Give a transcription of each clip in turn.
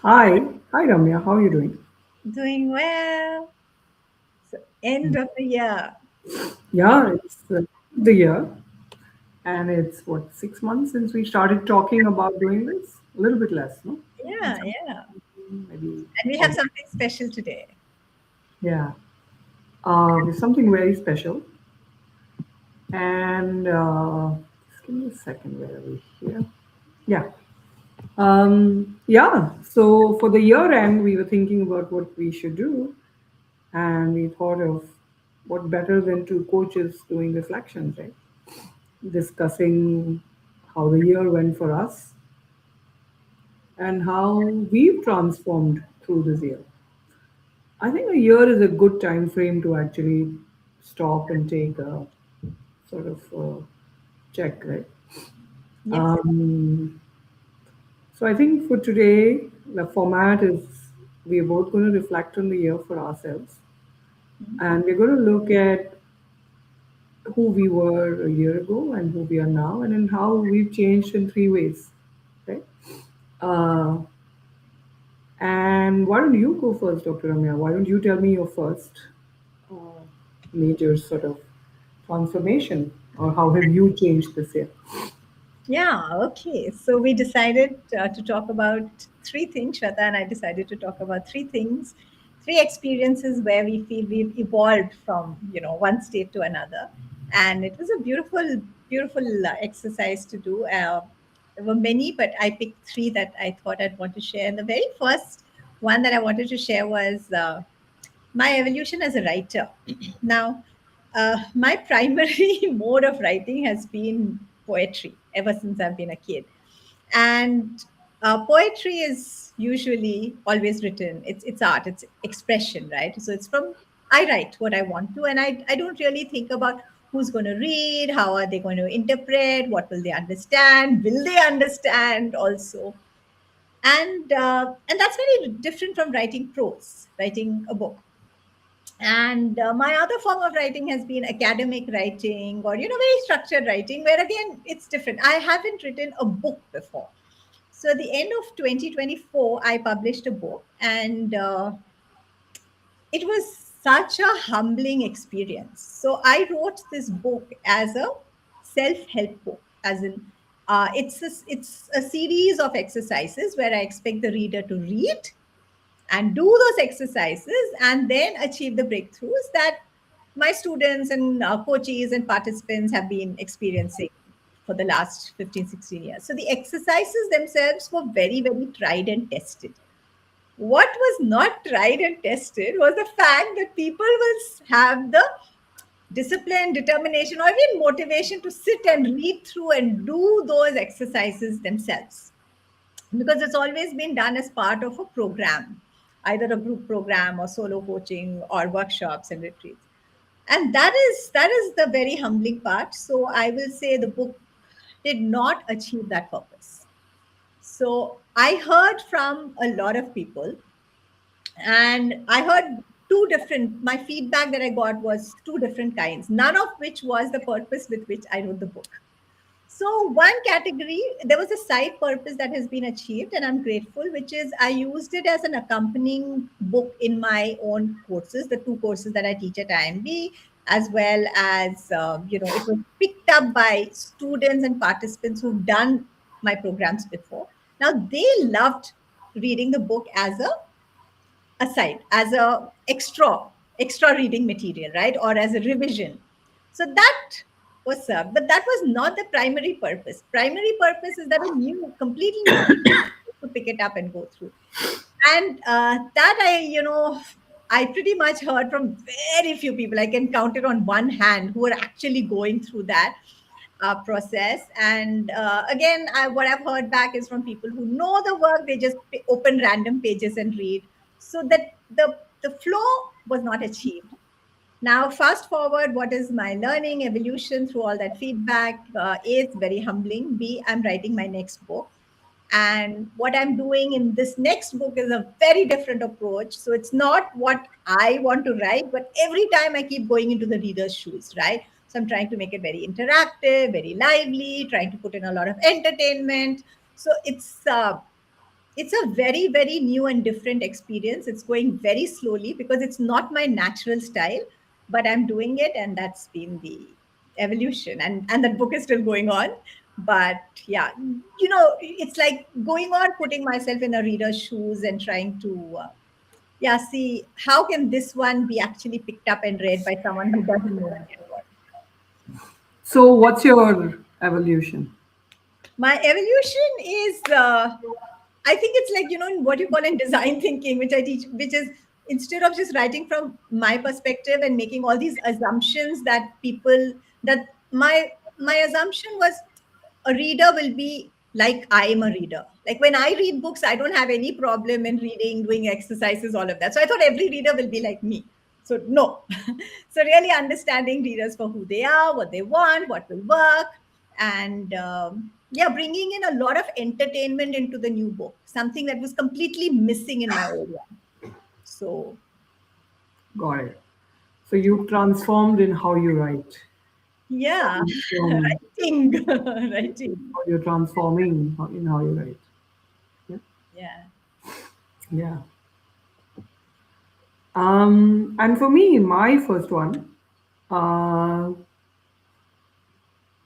Hi, hi Ramya, how are you doing? Doing well. So end of the year. Yeah, it's the year, and it's what 6 months since we started talking about doing this. A little bit less, no? Yeah, yeah. Maybe. And we have Almost. something special today. Yeah, it's something very special, and just give me a second. Where are we here? Yeah. Yeah. So for the year end, we were thinking about what we should do, and we thought of what better than two coaches doing reflections, right? Discussing how the year went for us and how we've transformed through this year. I think a year is a good time frame to actually stop and take a sort of check, right? Yes. Um, so I think for today, the format is we're both going to reflect on the year for ourselves, Mhm. and we're going to look at who we were a year ago and who we are now, and in how we've changed in three ways, right? Uh, And why don't you go first, Dr. Ramya? Why don't you tell me your first uh, major sort of transformation, or how have you changed this year? Yeah, okay. So we decided to talk about three things. Shweta and I decided to talk about three things, three experiences where we feel we've evolved from, one state to another. And it was a beautiful, beautiful exercise to do. There were many, but I picked three that I thought I'd want to share. And the very first one that I wanted to share was my evolution as a writer. Now, my primary mode of writing has been poetry ever since I've been a kid. And poetry is usually always written. It's art, it's expression, right? So it's from I write what I want to, and I don't really think about who's going to read, how are they going to interpret, what will they understand, will they understand also, and that's very different from writing prose, writing a book. And my other form of writing has been academic writing, or very structured writing, where again it's different. I haven't written a book before. So at the end of 2024 I published a book, and it was such a humbling experience. So I wrote this book as a self-help book, as in it's a series of exercises where I expect the reader to read and do those exercises and then achieve the breakthroughs that my students and coaches and participants have been experiencing for the last 15, 16 years. So the exercises themselves were very, very tried and tested. What was not tried and tested was the fact that people will have the discipline, determination, or even motivation to sit and read through and do those exercises themselves, because it's always been done as part of a program, either a group program or solo coaching or workshops and retreats. And that is the very humbling part. So I will say the book did not achieve that purpose. So I heard from a lot of people, and I heard two different, my feedback that I got was two different kinds, none of which was the purpose with which I wrote the book. So, one category, there was a side purpose that has been achieved, and I'm grateful, which is I used it as an accompanying book in my own courses, the two courses that I teach at IMB, as well as, it was picked up by students and participants who've done my programs before. Now, they loved reading the book as a aside, as a extra reading material, right, or as a revision. So that was served, but that was not the primary purpose. Primary purpose is that a completely new to pick it up and go through. And that I pretty much heard from very few people. I can count it on one hand who are actually going through that process. And again, what I've heard back is from people who know the work, they just open random pages and read. So that the flow was not achieved. Now, fast forward, what is my learning evolution through all that feedback? A, it's very humbling. B, I'm writing my next book. And what I'm doing in this next book is a very different approach. So it's not what I want to write, but every time I keep going into the reader's shoes, right? So I'm trying to make it very interactive, very lively, trying to put in a lot of entertainment. So it's it's a very, very new and different experience. It's going very slowly because it's not my natural style, but I'm doing it, and that's been the evolution. And that book is still going on. But yeah, it's like going on, putting myself in a reader's shoes and trying to yeah, see how can this one be actually picked up and read by someone who doesn't know much about it. So, what's your evolution? My evolution is I think it's like, what you call in design thinking, which I teach, which is instead of just writing from my perspective and making all these assumptions that people, that my assumption was a reader will be like I am a reader. Like when I read books, I don't have any problem in reading, doing exercises, all of that. So I thought every reader will be like me. So no. So really understanding readers for who they are, what they want, what will work, and yeah, bringing in a lot of entertainment into the new book, something that was completely missing in my old one. So Got it. So, you transformed in how you write. yeah, From writing, writing. how you're transforming in how you write. Yeah. Yeah. Yeah. And for me, my first one uh,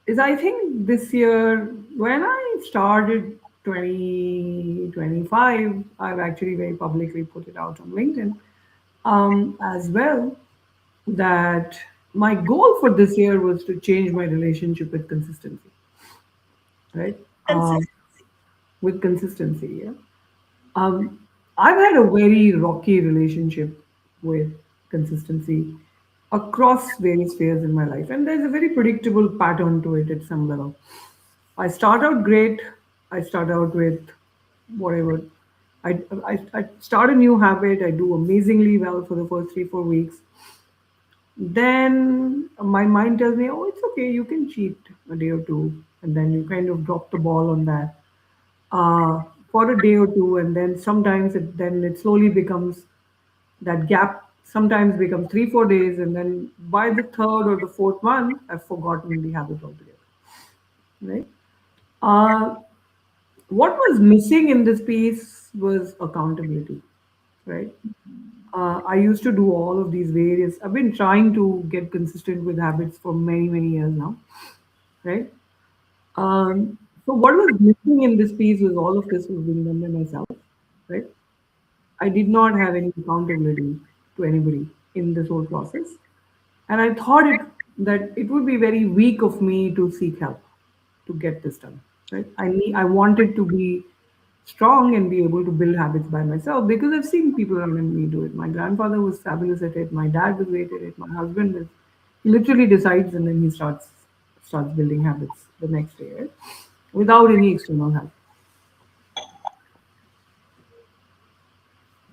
is I think this year when I started 2025, I've actually very publicly put it out on LinkedIn as well that my goal for this year was to change my relationship with consistency, right? Consistent. With consistency, yeah. Um, I've had a very rocky relationship with consistency across various spheres in my life, and there's a very predictable pattern to it at some level. I start out great. I start out with whatever. I start a new habit. I do amazingly well for the first 3 4 weeks. Then my mind tells me, "Oh, it's okay. You can cheat a day or two," and then you kind of drop the ball on that for a day or two, and then sometimes it slowly becomes that gap. Sometimes becomes 3 4 days, and then by the third or the fourth month, I've forgotten the habit altogether. Right? Uh, what was missing in this piece was accountability. Right? I used to do all of these various. I've been trying to get consistent with habits for many years now. Right? Um, so what was missing in this piece was all of this was being done by myself. Right? I did not have any accountability to anybody in this whole process. And I thought that it would be very weak of me to seek help to get this done. Right? I wanted to be strong and be able to build habits by myself because I've seen people around me do it. My grandfather was fabulous at it. My dad was great at it. My husband is he literally decides and then he starts building habits the next day, right? Without any external help.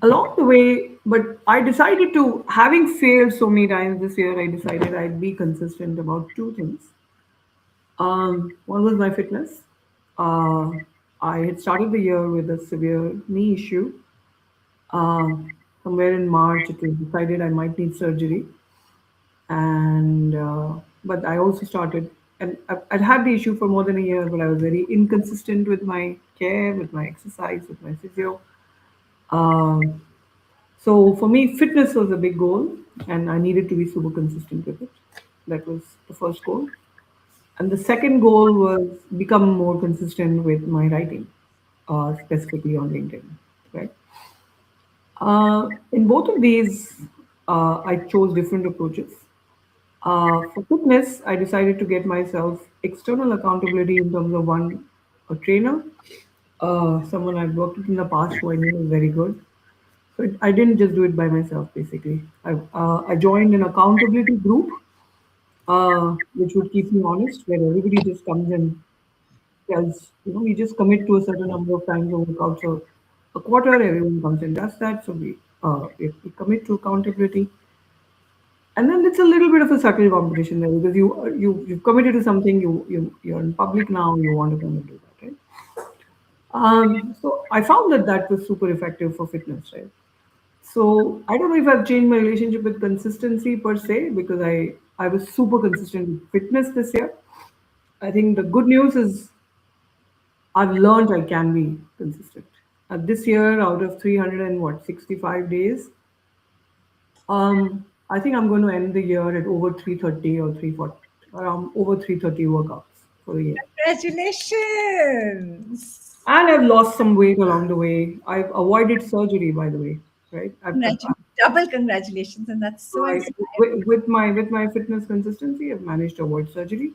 Along the way, but I decided to, having failed so many times this year, I decided I'd be consistent about two things. One was my fitness. Uh, I had started the year with a severe knee issue. Somewhere in March, it was decided I might need surgery, and but I also started, and I'd had the issue for more than a year, but I was very inconsistent with my care, with my exercise, with my physio. Um, So for me, fitness was a big goal, and I needed to be super consistent with it. That was the first goal. And the second goal was become more consistent with my writing, specifically on LinkedIn. Right. In both of these, I chose different approaches. For fitness, I decided to get myself external accountability in terms of one, a trainer, someone I've worked with in the past who I knew was very good. So I didn't just do it by myself, basically. I joined an accountability group, which would keep me honest, where everybody just comes and tells, we just commit to a certain number of times a workout. So a quarter, everyone comes and does that. So we commit to accountability. And then it's a little bit of a subtle competition there because you've committed to something, you're in public now, you want to come and do that, right? So I found that was super effective for fitness, right? So I don't know if I've changed my relationship with consistency per se because I was super consistent with fitness this year. I think the good news is I've learned I can be consistent. This year, out of 300 and what, 65 days, I think I'm going to end the year at over 330 or 340, around over 330 workouts for the year. Congratulations. And I've lost some weight along the way. I've avoided surgery, by the way, right? Double congratulations, and that's so I, inspiring. with my fitness consistency, I've managed to avoid surgery.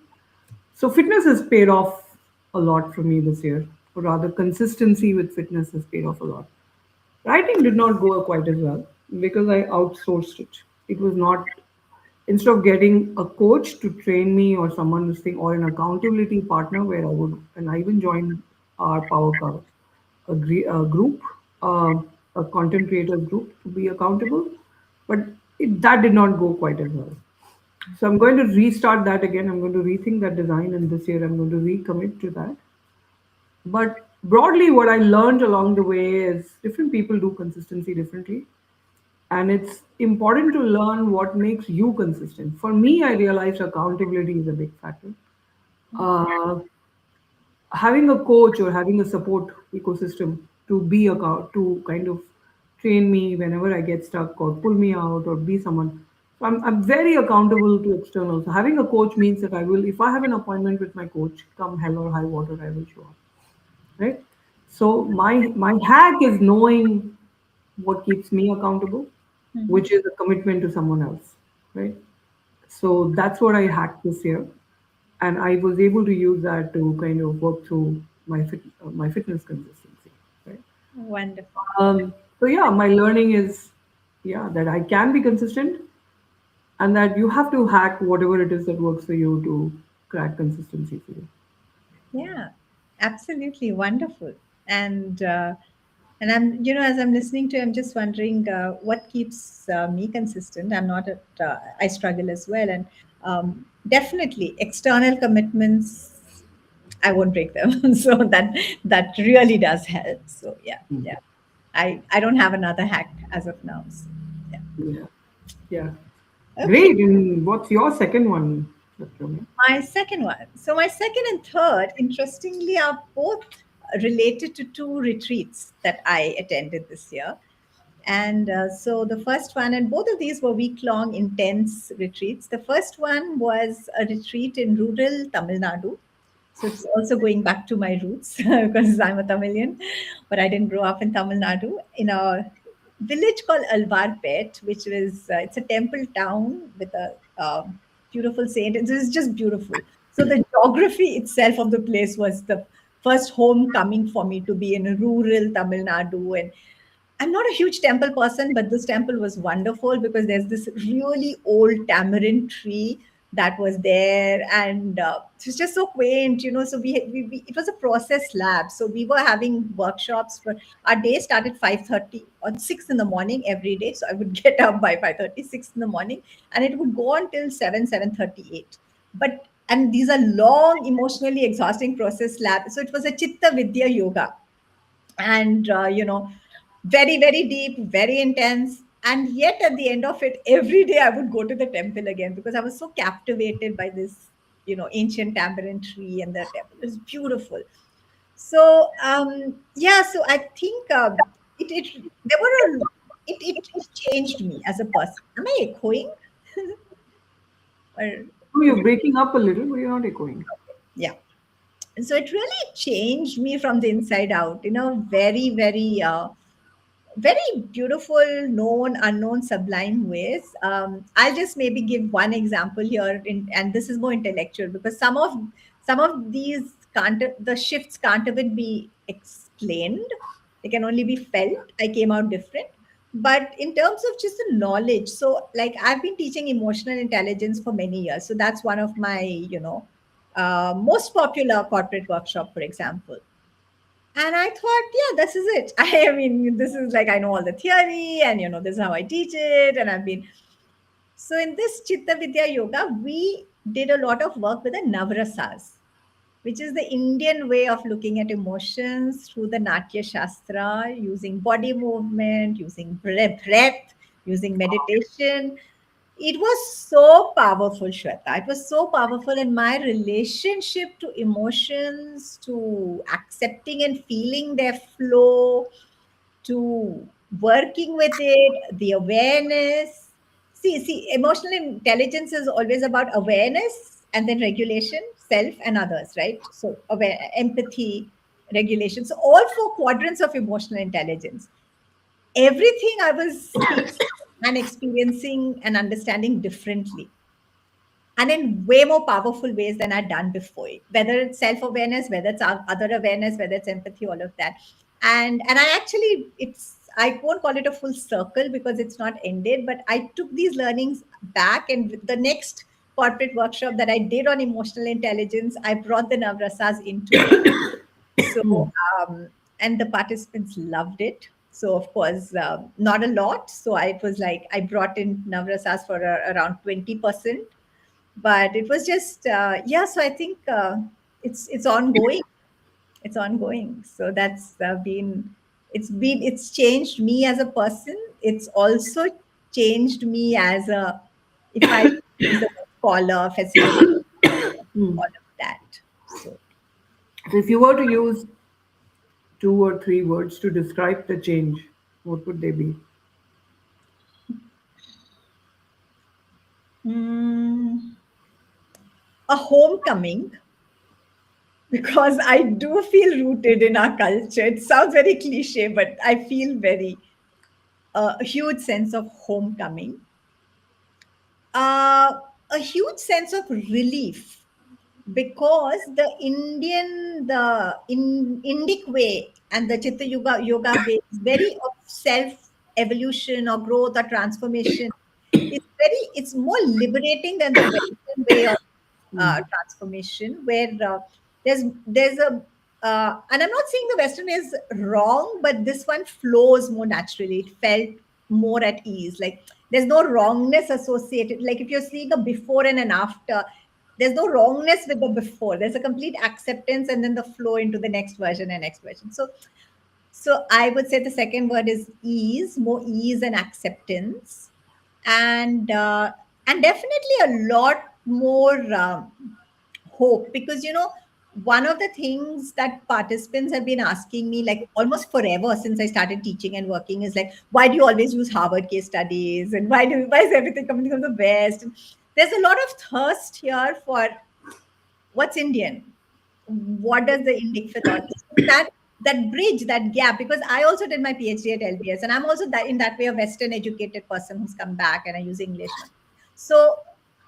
So fitness has paid off a lot for me this year, or rather, consistency with fitness has paid off a lot. Writing did not go quite as well because I outsourced it. It was not, instead of getting a coach to train me or someone who's thing or an accountability partner where I would, and I even joined our power cover, a group, uh, a content creators group to be accountable, but that did not go quite as well. So I'm going to restart that again. I'm going to rethink that design, and this year I'm going to recommit to that. But broadly, what I learned along the way is different people do consistency differently. And it's important to learn what makes you consistent. For me, I realized accountability is a big factor. Uh, Having a coach or having a support ecosystem to be to kind of train me whenever I get stuck or pull me out or be someone. So I'm very accountable to externals. So having a coach means that I will, if I have an appointment with my coach, come hell or high water, I will show up. Right? So my hack is knowing what keeps me accountable, Mhm. which is a commitment to someone else. Right? So that's what I hacked this year, and I was able to use that to kind of work through my fitness consistency. Right. Wonderful. So yeah, my learning is, yeah, that I can be consistent, and that you have to hack whatever it is that works for you to crack consistency for you. Yeah, absolutely wonderful. And and I'm, as I'm listening to, I'm just wondering what keeps me consistent. I'm not at, I struggle as well, and definitely external commitments. I won't break them, so that really does help. So yeah, Mhm. yeah. I don't have another hack as of now. So yeah. Yeah, yeah, Okay. great. And what's your second one, Ramya? My second one. So my second and third, interestingly, are both related to two retreats that I attended this year. And so the first one, and both of these were week long, intense retreats. The first one was a retreat in rural Tamil Nadu. So it's also going back to my roots because I'm a Tamilian, but I didn't grow up in Tamil Nadu. In a village called Alvarpet, which is it's a temple town with a beautiful saint. It's just beautiful. So the geography itself of the place was the first homecoming for me to be in a rural Tamil Nadu. And I'm not a huge temple person, but this temple was wonderful because there's this really old tamarind tree that was there, and it was just so quaint. So we it was a process lab, so we were having workshops. For our day started 5:30 or 6 in the morning every day, so I would get up by 5:30, 6 in the morning, and it would go on till 7:38. But and these are long, emotionally exhausting process labs. So it was a chitta vidya yoga, and very very deep, very intense. And yet at the end of it, every day I would go to the temple again because I was so captivated by this ancient tamarind tree, and the temple is beautiful. So yeah, so I think it there were a it changed me as a person. Am I echoing? Or Oh, you're breaking up a little, but you're not echoing. yeah. And so it really changed me from the inside out, very very very beautiful, known, unknown, sublime ways. I'll just maybe give one example here, and this is more intellectual because some of these can't, the shifts can't even be explained. They can only be felt. I came out different. But in terms of just the knowledge, so like I've been teaching emotional intelligence for many years. So that's one of my, most popular corporate workshop, for example. And I thought, yeah, this is it. I mean, this is like I know all the theory, and this is how I teach it. And I've been so in this Chitta Vidya Yoga, we did a lot of work with the Navrasas, which is the Indian way of looking at emotions through the Natya Shastra, using body movement, using breath, using meditation. It was so powerful, Shweta. It was so powerful in my relationship to emotions, to accepting and feeling their flow. to working with it, the awareness. See, emotional intelligence is always about awareness and then regulation, self and others, right? So, empathy, regulation. So, all four quadrants of emotional intelligence. Everything I was feeling and experiencing and understanding differently, and in way more powerful ways than I'd done before. Whether it's self-awareness, whether it's other awareness, whether it's empathy, all of that. And I actually, I won't call it a full circle because it's not ended, but I took these learnings back, and the next corporate workshop that I did on emotional intelligence, I brought the Navrasas into it. So, and the participants loved it. So, of course, not a lot. So, it was like I brought in Navrasas for around 20%, but it was just yeah. So I think it's ongoing. It's ongoing. So that's it's changed me as a person. It's also changed me as a, if I use the word, scholar, facilitator, all of that. So So if you were to use two or three words to describe the change, what would they be? mm, a homecoming, because I do feel rooted in our culture. It sounds very cliche, but I feel very a huge sense of homecoming, uh, a huge sense of relief, because the Indic way and the Chitta yoga way is very of self evolution or growth or transformation. It's more liberating than the Western way of transformation, where there's a and I'm not saying the Western is wrong, but this one flows more naturally. It felt more at ease. Like there's no wrongness associated. Like if you're seeing a before and an after, there's no wrongness with the before. There's a complete acceptance and then the flow into the next version and next version. So I would say the second word is ease, more ease and acceptance, and definitely a lot more hope, because one of the things that participants have been asking me like almost forever since I started teaching and working is like, why do you always use Harvard case studies, and why is everything coming from the West? There's a lot of thirst here for what's Indian, what does the Indic philosophy, that bridge, that gap, because I also did my PhD at LBS, and I'm also that in that way a Western educated person who's come back and I use English now. So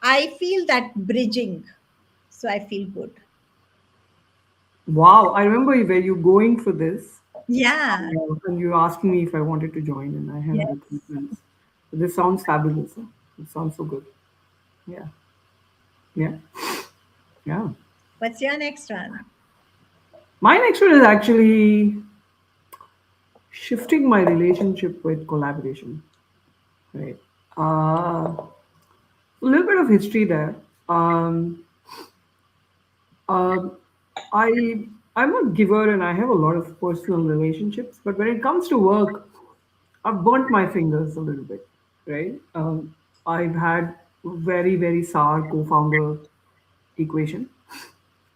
I feel that bridging. So I feel good. Wow, I remember where you going for this. Yeah. And you asked me if I wanted to join, and I had other Yes. commitments. This sounds fabulous. Huh? It sounds so good. Yeah, yeah, yeah. What's your next one? My next one is actually shifting my relationship with collaboration. Right. A little bit of history there. Um, um, I I'm a giver and I have a lot of personal relationships, but when it comes to work, I've burnt my fingers a little bit. Right. I've had very sour co-founder equation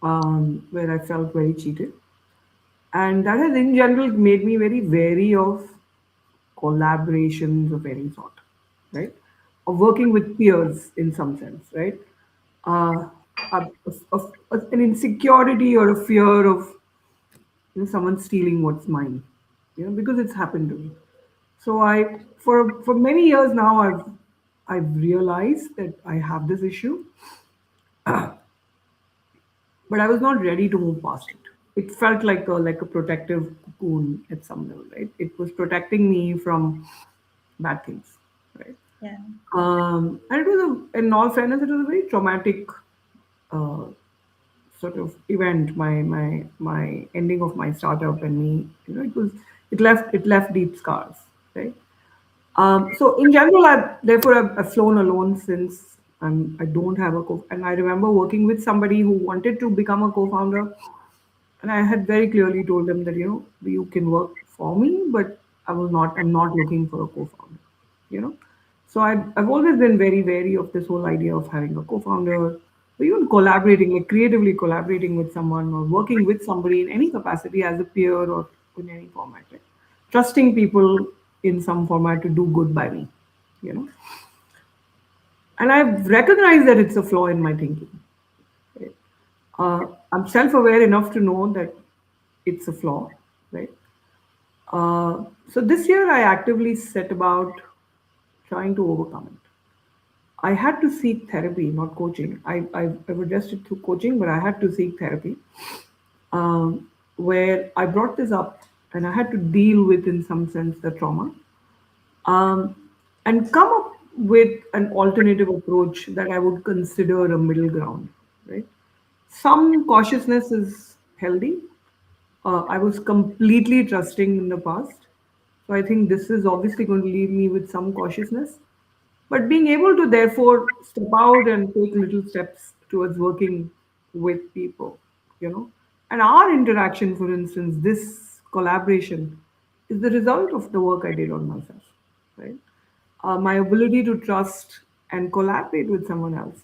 where I felt very cheated, and that has in general made me very wary of collaborations of any sort, right? Of working with peers in some sense, right? Uh, an insecurity or a fear of someone stealing what's mine, because it's happened to me. So for many years now, I've realized that I have this issue, but I was not ready to move past it. It felt like a protective cocoon at some level, right? It was protecting me from bad things, right? Yeah. And it was in all fairness, it was a very traumatic uh, sort of event. My ending of my startup and me, it left deep scars, right? So in general, I've flown alone since I don't have a co. And I remember working with somebody who wanted to become a co-founder, and I had very clearly told them that you can work for me, but I'm not looking for a co-founder. You know, so I've always been very wary of this whole idea of having a co-founder, or even collaborating, like creatively collaborating with someone or working with somebody in any capacity as a peer or in any format. Right? trusting people in some format to do good by me, you know. And I've recognized that it's a flaw in my thinking. Right? I'm self-aware enough to know that it's a flaw, right? So this year I actively set about trying to overcome it. I had to seek therapy, not coaching. I've addressed it through coaching, but I had to seek therapy, where I brought this up and I had to deal with, in some sense, the trauma, um, and come up with an alternative approach that I would consider a middle ground, right? Some cautiousness is healthy. I was completely trusting in the past. So I think this is obviously going to leave me with some cautiousness. But being able to therefore step out and take little steps towards working with people, you know. And our interaction, for instance, this collaboration is the result of the work I did on myself, right? My ability to trust and collaborate with someone else,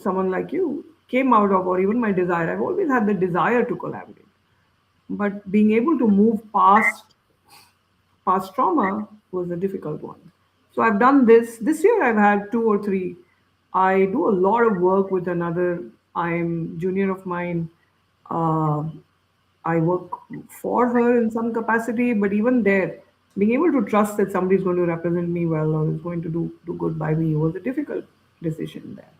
someone like you, came out of, or even my desire. I've always had the desire to collaborate, but being able to move past trauma was a difficult one. So I've done this. This year I've had two or three. I do a lot of work with another I'm junior of mine. Uh, I work for her in some capacity, but even there, being able to trust that somebody is going to represent me well or is going to do good by me was a difficult decision there.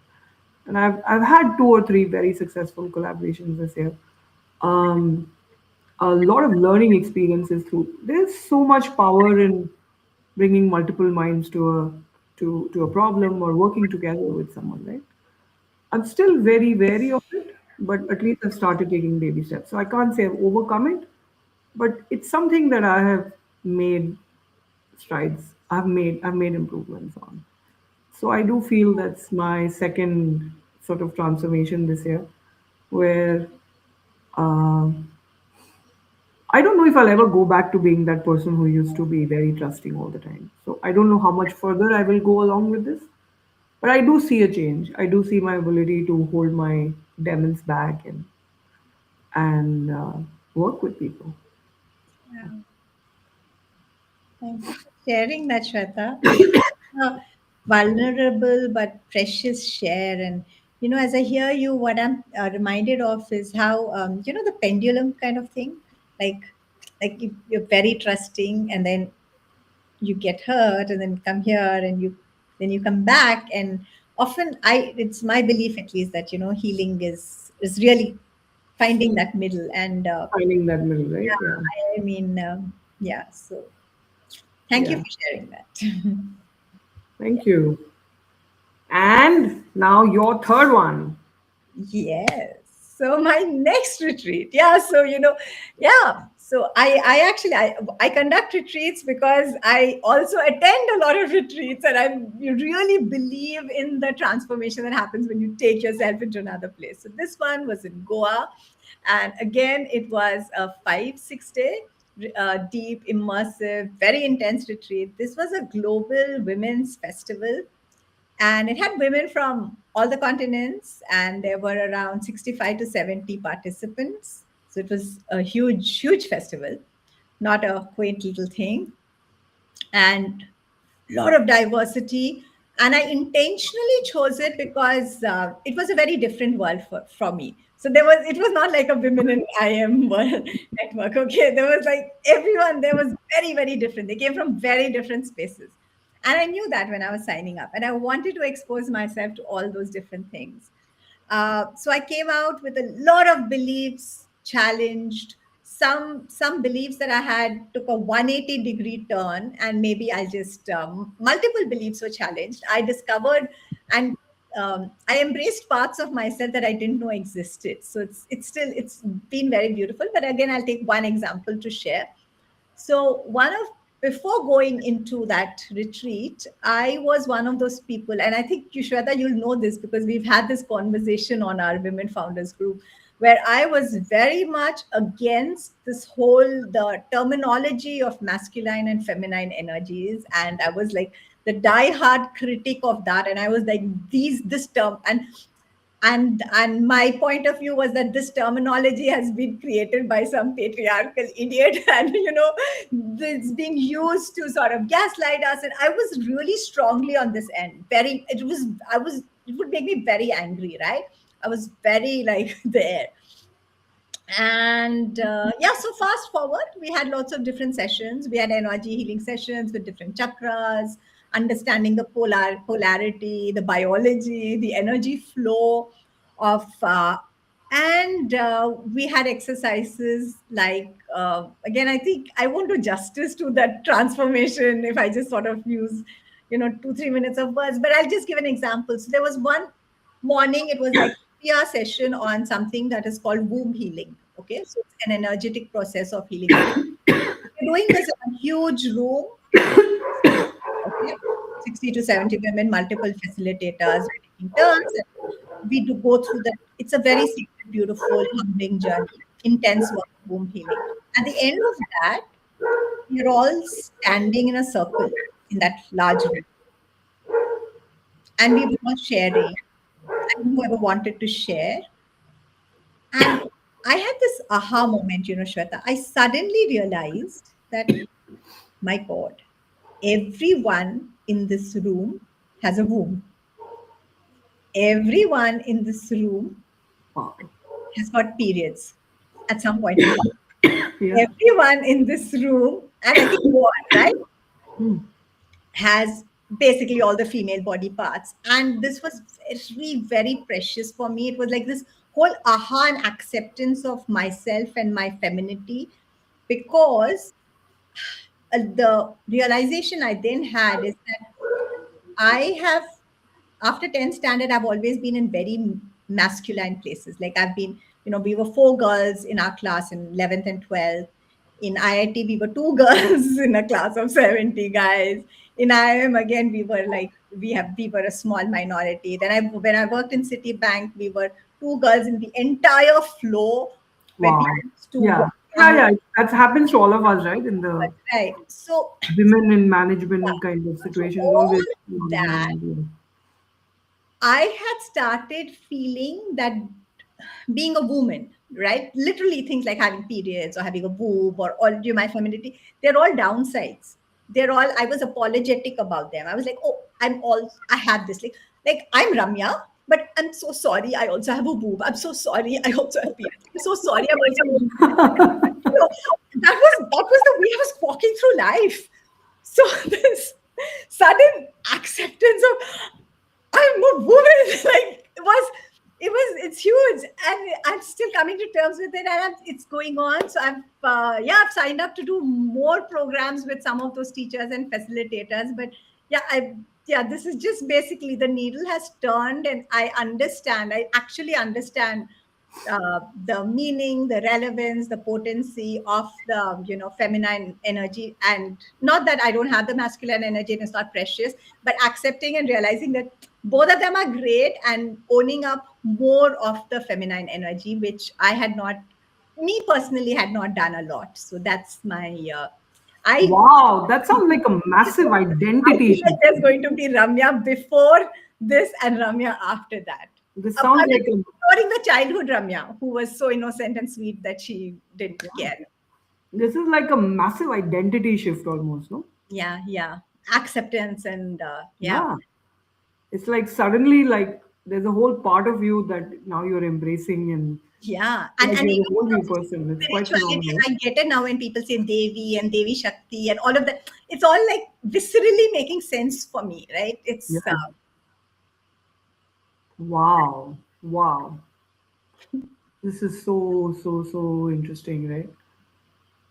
And I've had two or three very successful collaborations this year. Um, a lot of learning experiences through. There's so much power in bringing multiple minds to a problem or working together with someone, right? I'm still very wary of it, but at least I've started taking baby steps. So I can't say I've overcome it, but it's something that I have made strides. I've made improvements on. So I do feel that's my second sort of transformation this year, where uh, I don't know if I'll ever go back to being that person who used to be very trusting all the time. So I don't know how much further I will go along with this, but I do see a change. I do see my ability to hold my demons back and work with people. Yeah. Thank you for sharing that, Shweta. A vulnerable but precious share. And, as I hear you, what I'm reminded of is how, the pendulum kind of thing. Like, you're very trusting, and then you get hurt, and then come here, and then you come back. And often, it's my belief, at least, that healing is really finding that middle. And Finding that middle, right? Yeah. yeah, I mean, yeah. So thank you Yeah. for sharing that. Yeah. Thank you. And now your third one. Yes. So my next retreat, yeah. So yeah. So I actually I conduct retreats because I also attend a lot of retreats, and you really believe in the transformation that happens when you take yourself into another place. So this one was in Goa, and again it was a 5-6 day. Deep, immersive, very intense retreat. This was a global women's festival, and it had women from all the continents, and there were around 65 to 70 participants. So it was a huge festival, not a quaint little thing. And lot of diversity. And I intentionally chose it because it was a very different world from me. So it was not like a women in IIM world network. Okay, there was like everyone there was very, very different. They came from very different spaces, and I knew that when I was signing up, and I wanted to expose myself to all those different things. So I came out with a lot of beliefs challenged. Some beliefs that I had took a 180-degree turn, and maybe I just multiple beliefs were challenged. I discovered and I embraced parts of myself that I didn't know existed. So it's been very beautiful. But again, I'll take one example to share. So before going into that retreat, I was one of those people, and I think Shweta, you'll know this because we've had this conversation on our Women Founders group, where I was very much against this whole the terminology of masculine and feminine energies, and I was like the die-hard critic of that, and I was like this term. And And my point of view was that this terminology has been created by some patriarchal idiot, and it's being used to sort of gaslight us. And I was really strongly on this end. Very, it would make me very angry, right? I was very like there. And yeah, so fast forward, we had lots of different sessions. We had energy healing sessions with different chakras, understanding the polarity, the biology, the energy flow of and we had exercises like again, I think I won't do justice to that transformation if I just sort of use 2-3 minutes of words, but I'll just give an example. So there was one morning, it was like 3-hour session on something that is called womb healing. Okay, so it's an energetic process of healing. So we're doing this in a huge room. Okay, 60 to 70 women, multiple facilitators, we're taking turns. And we do go through that. It's a very sacred, beautiful, humbling journey, intense work of womb healing. At the end of that, we're all standing in a circle in that large room, and we were all sharing, and whoever wanted to share. And I had this aha moment, Shweta. I suddenly realized that, my God, everyone in this room has a womb. Everyone in this room Wow. has got periods at some point in time. Yeah. Everyone in this room, and I think more, right, Hmm. has basically all the female body parts. And this was very, very precious for me. It was like this whole aha and acceptance of myself and my femininity, because the realization I then had is that I have, after 10th standard, I've always been in very masculine places. Like I've been, we were 4 girls in our class in 11th and 12th. In IIT, we were 2 girls in a class of 70 guys. In IIM, again, we were a small minority. Then when I worked in Citibank, we were 2 girls in the entire floor where Wow. people used to Yeah. walk Yeah, around. yeah. That happens to all of us, right? In the Right. So women in management kind of through situations, all always of that, I had started feeling that being a woman, right? Literally things like having periods or having a boob or all due my femininity, they're all downsides. They're all, I was apologetic about them. I was like, oh, I have this. Like I'm Ramya, but I'm so sorry. I also have a boob. I'm so sorry. I also have periods. I'm so sorry. I'm also a woman. That was the way I was walking through life. So this sudden acceptance of I'm a woman. Like it's huge, and I'm still coming to terms with it, and it's going on. So I've signed up to do more programs with some of those teachers and facilitators. But yeah, this is just basically the needle has turned, and I understand. I actually understand the meaning, the relevance, the potency of the feminine energy. And not that I don't have the masculine energy and it's not precious, but accepting and realizing that both of them are great, and owning up more of the feminine energy, which I had not, me personally, had not done a lot. So that's my I wow, that sounds like a massive I identity feel like shift. there's going to be Ramya before this and Ramya after that. This Apart sounds from like a ignoring the childhood Ramya, who was so innocent and sweet that she didn't care. this is like a massive identity shift almost, no? Yeah, yeah. Acceptance and yeah, Yeah. It's like suddenly like there's a whole part of you that now you're embracing and yeah. like And you're a even whole new person. It's quite spirituality, phenomenal. I get it now when people say Devi and Devi Shakti and all of that. It's all like viscerally making sense for me, right? Yeah. It's Wow. Wow. This is so interesting, right?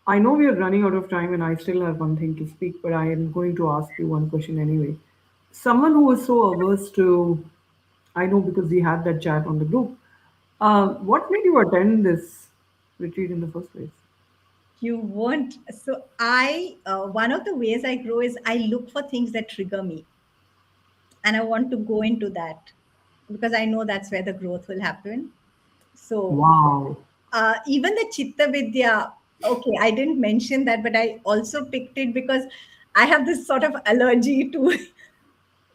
I know we are running out of time and I still have one thing to speak, but I am going to ask you one question anyway. Someone who is so averse to, I know because we had that chat on the group, what made you attend this retreat in the first place? you won't. So I one of the ways I grow is I look for things that trigger me, and I want to go into that because I know that's where the growth will happen. So Wow. even the Chitta Vidya, okay, I didn't mention that, but I also picked it because I have this sort of allergy to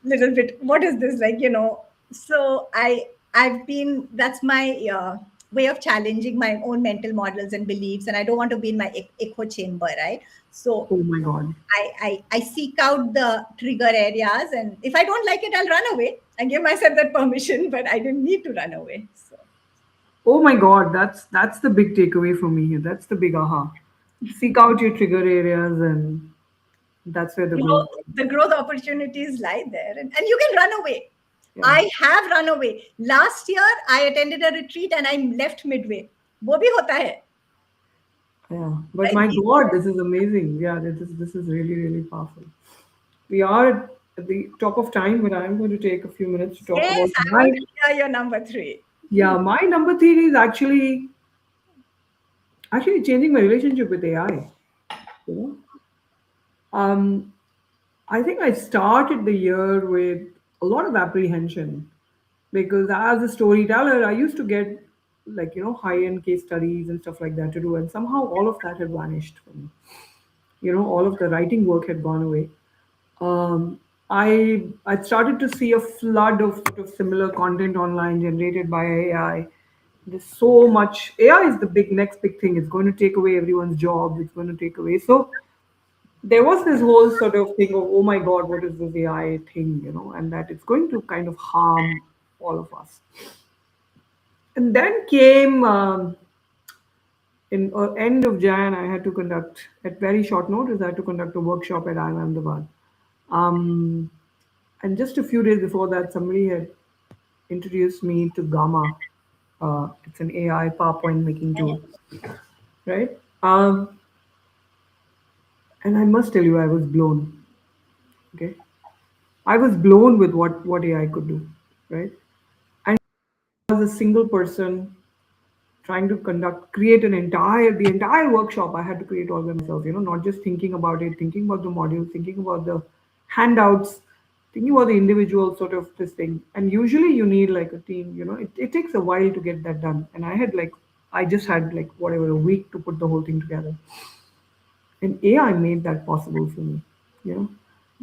little bit. What is this like? So that's my way of challenging my own mental models and beliefs, and I don't want to be in my echo chamber, right? So Oh my God. I seek out the trigger areas, and if I don't like it, I'll run away and give myself that permission, but I didn't need to run away. So Oh my God. That's the big takeaway for me here. That's the big aha. Seek out your trigger areas, and that's where the growth. the growth opportunities lie there, and you can run away. Yeah. I have run away. Last year, I attended a retreat and I left midway. वो भी होता है, Yeah. But right? my God, this is amazing. Yeah, this is really, really powerful. We are at the top of time, but I'm going to take a few minutes to talk Yes, about I want my. to hear your number three. Yeah, my number three is actually changing my relationship with AI. You know, um, I think I started the year with a lot of apprehension because as a storyteller, I used to get like high-end case studies and stuff like that to do, and somehow all of that had vanished for me. All of the writing work had gone away. um, I started to see a flood of sort of similar content online generated by AI. There's so much. AI is the next big thing. It's going to take away everyone's jobs. It's going to take away. So there was this whole sort of thing of, oh my God, what is this AI thing, and that it's going to kind of harm all of us. And then came in end of Jan, I had to conduct at very short notice. I had to conduct a workshop at IIM Ahmedabad. Um, and just a few days before that, somebody had introduced me to Gamma. It's an AI PowerPoint making tool, right? And I must tell you, I was blown. Okay, I was blown with what AI could do, right? And I was a single person trying to create the entire workshop. I had to create all by myself. Not just thinking about it, thinking about the modules, thinking about the handouts, thinking about the individual sort of this thing. And usually you need like a team. It takes a while to get that done. And I just had like whatever a week to put the whole thing together. And AI made that possible for me. You know,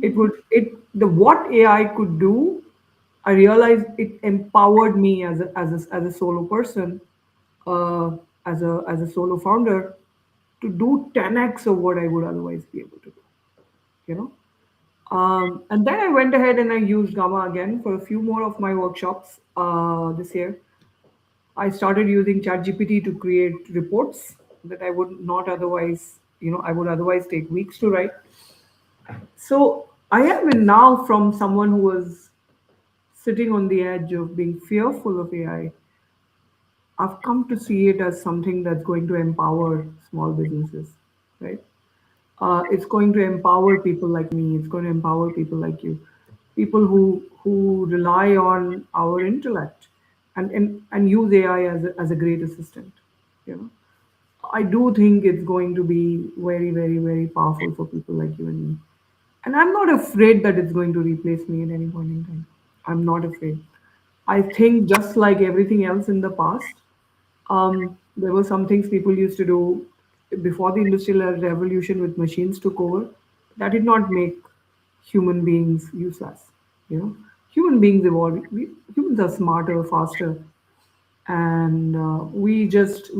it would it the what AI could do. I realized it empowered me as a solo person, uh, as a solo founder, to do 10x of what I would otherwise be able to do. You know, and then I went ahead and I used Gamma again for a few more of my workshops this year. I started using ChatGPT to create reports that I would not otherwise, I would otherwise take weeks to write. So I have been now from someone who was sitting on the edge of being fearful of AI. I've come to see it as something that's going to empower small businesses, right? It's going to empower people like me. It's going to empower people like you, people who rely on our intellect and use AI as a great assistant. You know, I do think it's going to be very, very, very powerful for people like you and me. And I'm not afraid that it's going to replace me at any point in time. I'm not afraid. I think just like everything else in the past, there were some things people used to do before the industrial revolution with machines took over that did not make human beings useless. Human beings evolve. Humans are smarter, faster, and we just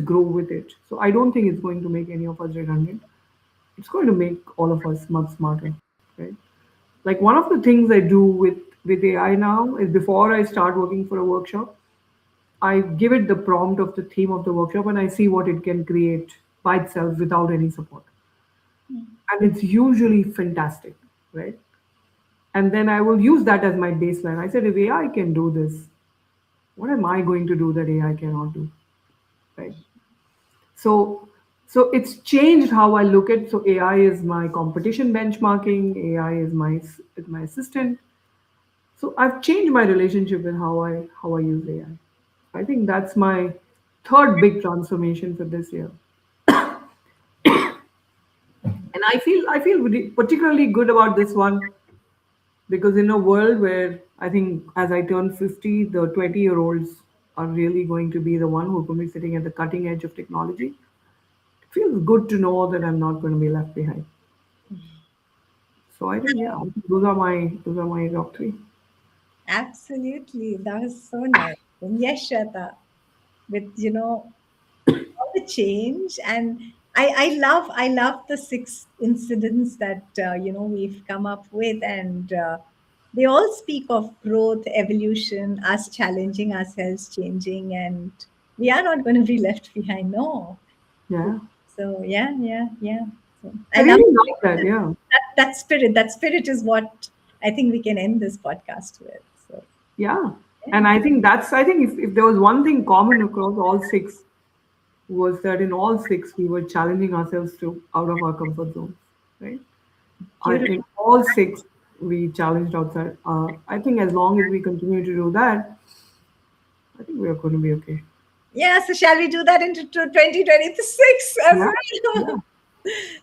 grow with it. So I don't think it's going to make any of us redundant. It's going to make all of us much smarter, right? Like one of the things I do with AI now is before I start working for a workshop, I give it the prompt of the theme of the workshop and I see what it can create by itself without any support. And it's usually fantastic, right? And then I will use that as my baseline. I said, if AI can do this, what am I going to do that AI cannot do, right? So, so it's changed how I look at. So AI is my competition benchmarking. AI is my assistant. So I've changed my relationship with how I use AI. I think that's my third big transformation for this year. And I feel particularly good about this one because in a world where I think as I turn 50, the 20-year-olds are really going to be the one who are going to be sitting at the cutting edge of technology. It feels good to know that I'm not going to be left behind. So I think, yeah, those are my top three. Absolutely. That was so nice. And yes, Shweta, with all the change, and I love the six incidents that we've come up with, and they all speak of growth, evolution, us challenging ourselves, changing, and we are not going to be left behind. No. Yeah. So yeah, yeah, yeah. So I I love really love that. Yeah. that spirit. That spirit is what I think we can end this podcast with. So Yeah. yeah, And I think if there was one thing common across all six, was that in all six we were challenging ourselves to out of our comfort zones, right? beautiful. In all six we challenged outside. I think as long as we continue to do that, I think we are going to be okay. Yeah, so shall we do that into 2026 as Yeah, yeah. well?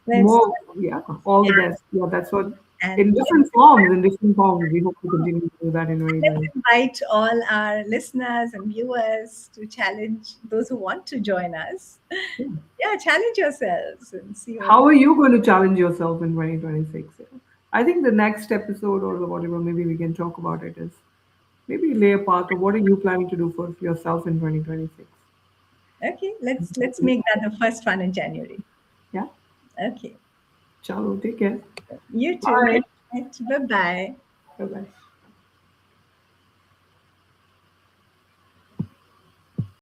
Let's More, yeah, all the yeah, best. Yeah, that's what, and in different forms, we hope to continue to do that in let's 2020. invite all our listeners and viewers to challenge those who want to join us. Yeah. Yeah, challenge yourselves and see what How are you going to challenge yourself in 2026? Yeah. I think the next episode or whatever, maybe we can talk about it is maybe lay a path of what are you planning to do for yourself in 2026? okay, let's make that the first one in January. Yeah. Okay. Chalo, take care. You too. Bye. Bye bye. Bye bye.